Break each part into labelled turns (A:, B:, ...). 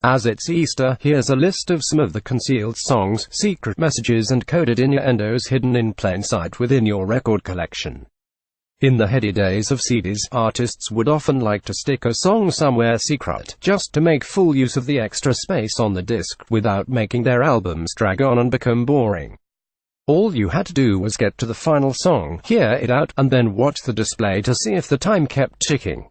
A: As it's Easter, here's a list of some of the concealed songs, secret messages and coded innuendos hidden in plain sight within your record collection. In the heady days of CDs, artists would often like to stick a song somewhere secret, just to make full use of the extra space on the disc, without making their albums drag on and become boring. All you had to do was get to the final song, hear it out, and then watch the display to see if the time kept ticking.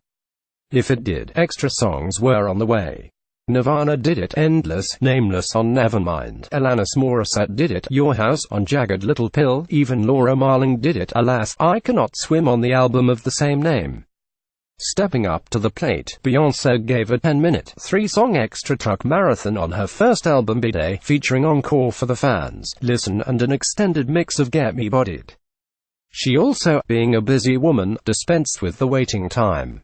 A: If it did, extra songs were on the way. Nirvana did it, Endless, Nameless on Nevermind. Alanis Morissette did it, Your House on Jagged Little Pill. Even Laura Marling did it, Alas, I Cannot Swim on the album of the same name. Stepping up to the plate, Beyoncé gave a 10-minute, 3-song extra track marathon on her first album B-Day, featuring encore for the fans, Listen, and an extended mix of Get Me Bodied. She also, being a busy woman, dispensed with the waiting time.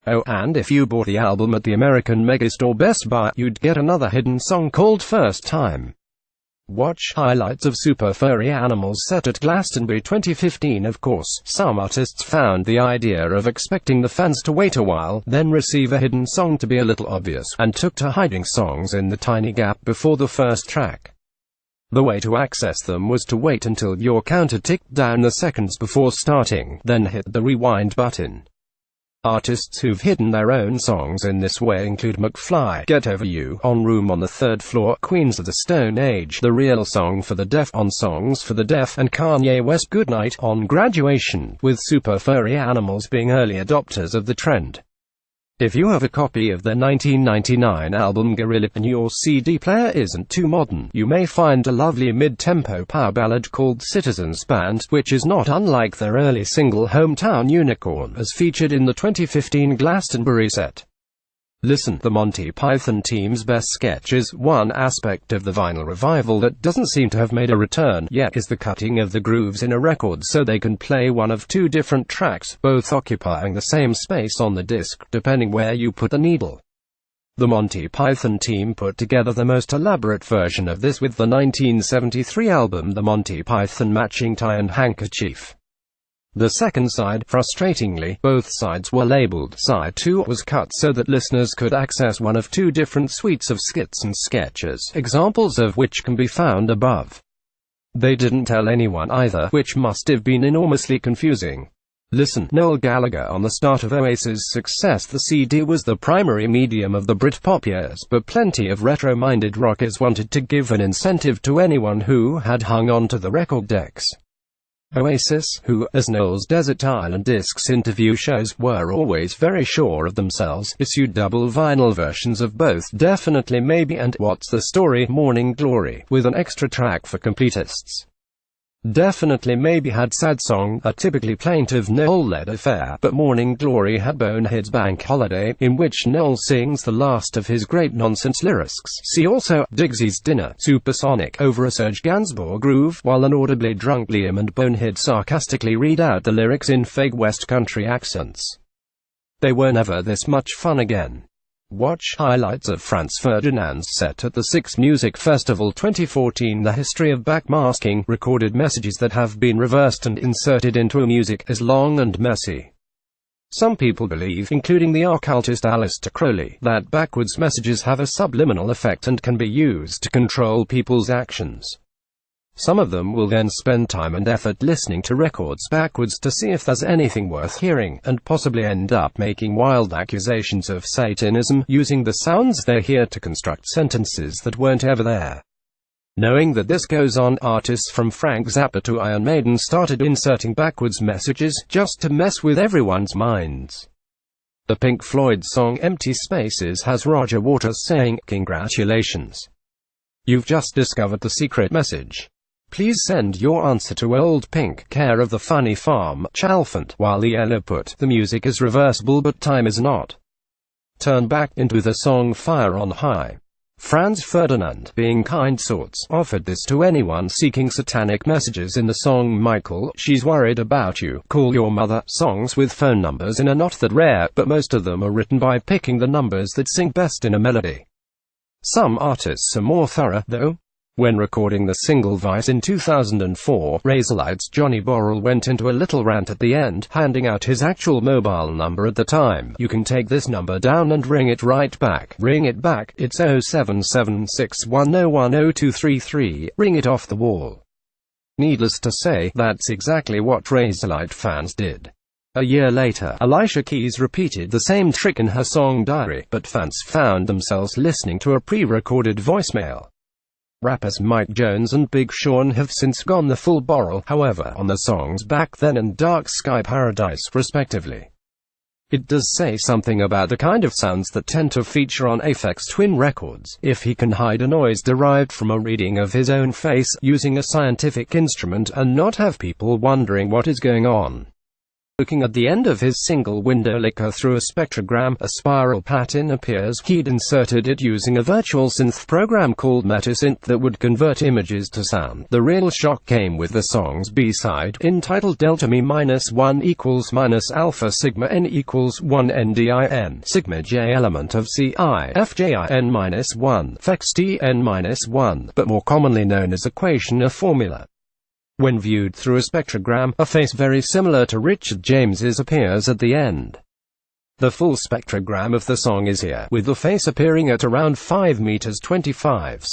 A: Oh, and if you bought the album at the American Megastore Best Buy, you'd get another hidden song called First Time. Watch highlights of Super Furry Animals set at Glastonbury 2015. Of course, some artists found the idea of expecting the fans to wait a while, then receive a hidden song to be a little obvious, and took to hiding songs in the tiny gap before the first track. The way to access them was to wait until your counter ticked down the seconds before starting, then hit the rewind button. Artists who've hidden their own songs in this way include McFly, Get Over You, on Room on the Third Floor, Queens of the Stone Age, The Real Song for the Deaf, on Songs for the Deaf, and Kanye West, Goodnight, on Graduation, with Super Furry Animals being early adopters of the trend. If you have a copy of their 1999 album Gorilla and your CD player isn't too modern, you may find a lovely mid-tempo power ballad called Citizens Band, which is not unlike their early single Hometown Unicorn, as featured in the 2015 Glastonbury set. Listen, the Monty Python team's best sketches. One aspect of the vinyl revival that doesn't seem to have made a return yet is the cutting of the grooves in a record so they can play one of two different tracks, both occupying the same space on the disc, depending where you put the needle. The Monty Python team put together the most elaborate version of this with the 1973 album The Monty Python Matching Tie and Handkerchief. The second side, frustratingly, both sides were labeled Side 2, was cut so that listeners could access one of two different suites of skits and sketches, examples of which can be found above. They didn't tell anyone either, which must have been enormously confusing. Listen, Noel Gallagher. On the start of Oasis' success, the CD was the primary medium of the Britpop years, but plenty of retro-minded rockers wanted to give an incentive to anyone who had hung on to the record decks. Oasis, who, as Noel's Desert Island Discs interview shows, were always very sure of themselves, issued double vinyl versions of both Definitely Maybe and What's the Story, Morning Glory, with an extra track for completists. Definitely Maybe had Sad Song, a typically plaintive Noel-led affair, but Morning Glory had Bonehead's Bank Holiday, in which Noel sings the last of his great nonsense lyrics. See also, Digsy's Dinner, Supersonic, over a Serge Gainsbourg groove, while an audibly drunk Liam and Bonehead sarcastically read out the lyrics in fake West Country accents. They were never this much fun again. Watch highlights of Franz Ferdinand's set at the Six Music Festival 2014. The history of backmasking, recorded messages that have been reversed and inserted into music, is long and messy. Some people believe, including the occultist Aleister Crowley, that backwards messages have a subliminal effect and can be used to control people's actions. Some of them will then spend time and effort listening to records backwards to see if there's anything worth hearing, and possibly end up making wild accusations of Satanism, using the sounds they hear to construct sentences that weren't ever there. Knowing that this goes on, artists from Frank Zappa to Iron Maiden started inserting backwards messages, just to mess with everyone's minds. The Pink Floyd song Empty Spaces has Roger Waters saying, "Congratulations. You've just discovered the secret message. Please send your answer to Old Pink, care of the Funny Farm, Chalfont," while the Yellow put, "The music is reversible but time is not." Turn back into the song Fire on High. Franz Ferdinand, being kind sorts, offered this to anyone seeking satanic messages in the song Michael, She's Worried About You, Call Your Mother, songs with phone numbers in are not that rare, but most of them are written by picking the numbers that sync best in a melody. Some artists are more thorough, though. When recording the single Vice in 2004, Razorlight's Johnny Borrell went into a little rant at the end, handing out his actual mobile number at the time. "You can take this number down and ring it right back. Ring it back. It's 07761010233. Ring it off the wall." Needless to say, that's exactly what Razorlight fans did. A year later, Alicia Keys repeated the same trick in her song Diary, but fans found themselves listening to a pre-recorded voicemail. Rappers Mike Jones and Big Sean have since gone the full Borrell, however, on the songs Back Then and Dark Sky Paradise, respectively. It does say something about the kind of sounds that tend to feature on Aphex Twin records. If he can hide a noise derived from a reading of his own face, using a scientific instrument, and not have people wondering what is going on. Looking at the end of his single Window Licker through a spectrogram, a spiral pattern appears. He'd inserted it using a virtual synth program called Metasynth that would convert images to sound. The real shock came with the song's B-side, entitled Delta Me -1 equals minus Alpha Sigma N equals 1 NDIN, Sigma J element of CI, FJIN -1, Fex TN -1, but more commonly known as equation or formula. When viewed through a spectrogram, a face very similar to Richard James's appears at the end. The full spectrogram of the song is here, with the face appearing at around 5 meters 25.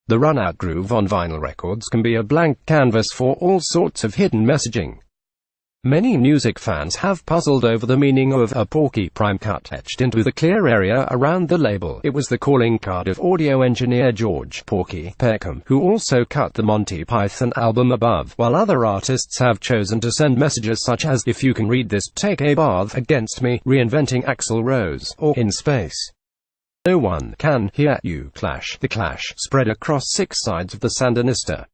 A: The runout groove on vinyl records can be a blank canvas for all sorts of hidden messaging. Many music fans have puzzled over the meaning of a Porky Prime cut etched into the clear area around the label. It was the calling card of audio engineer George "Porky" Peckham, who also cut the Monty Python album Above, while other artists have chosen to send messages such as "If you can read this, take a bath," "Against Me," "Reinventing Axl Rose," or "In Space." "No One Can Hear You," Clash, The Clash, spread across 6 sides of the Sandinista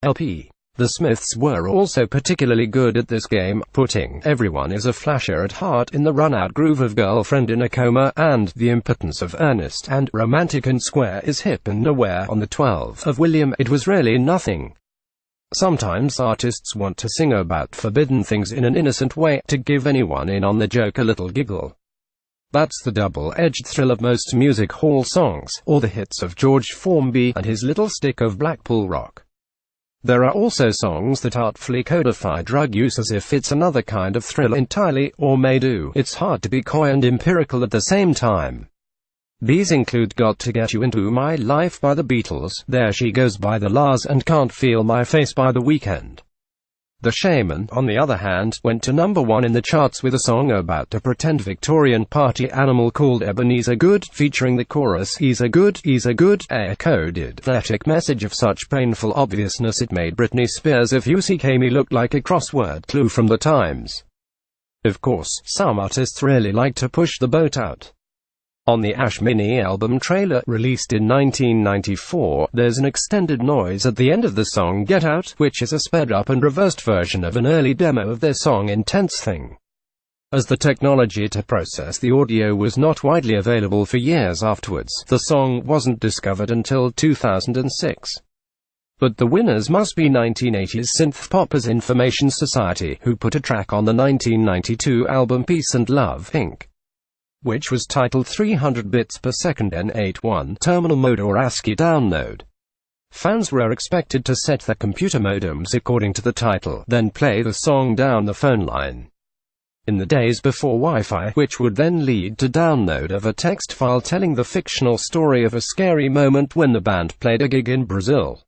A: LP. The Smiths were also particularly good at this game, putting "Everyone is a Flasher" at heart in the runout groove of "Girlfriend in a Coma," and "The Impotence of Ernest," and "Romantic and Square is Hip and Nowhere" on the 12 of William. It Was Really Nothing. Sometimes artists want to sing about forbidden things in an innocent way, to give anyone in on the joke a little giggle. That's the double-edged thrill of most music hall songs, or the hits of George Formby and his little stick of Blackpool rock. There are also songs that artfully codify drug use as if it's another kind of thrill entirely, or may do. It's hard to be coy and empirical at the same time. These include Got to Get You Into My Life by the Beatles, There She Goes by the La's, and Can't Feel My Face by The Weeknd. The Shaman, on the other hand, went to #1 in the charts with a song about a pretend Victorian party animal called Ebenezer Good, featuring the chorus, "He's a good, air-coded, athletic message of such painful obviousness it made Britney Spears' If You See Me look like a crossword clue from the Times." Of course, some artists really like to push the boat out. On the Ash mini album Trailer, released in 1994, there's an extended noise at the end of the song Get Out, which is a sped-up and reversed version of an early demo of their song Intense Thing. As the technology to process the audio was not widely available for years afterwards, the song wasn't discovered until 2006. But the winners must be 1980s synth-poppers Information Society, who put a track on the 1992 album Peace and Love, Inc., which was titled 300 bits per second N81 terminal mode or ASCII download. Fans were expected to set their computer modems according to the title, then play the song down the phone line. In the days before Wi-Fi, which would then lead to download of a text file telling the fictional story of a scary moment when the band played a gig in Brazil.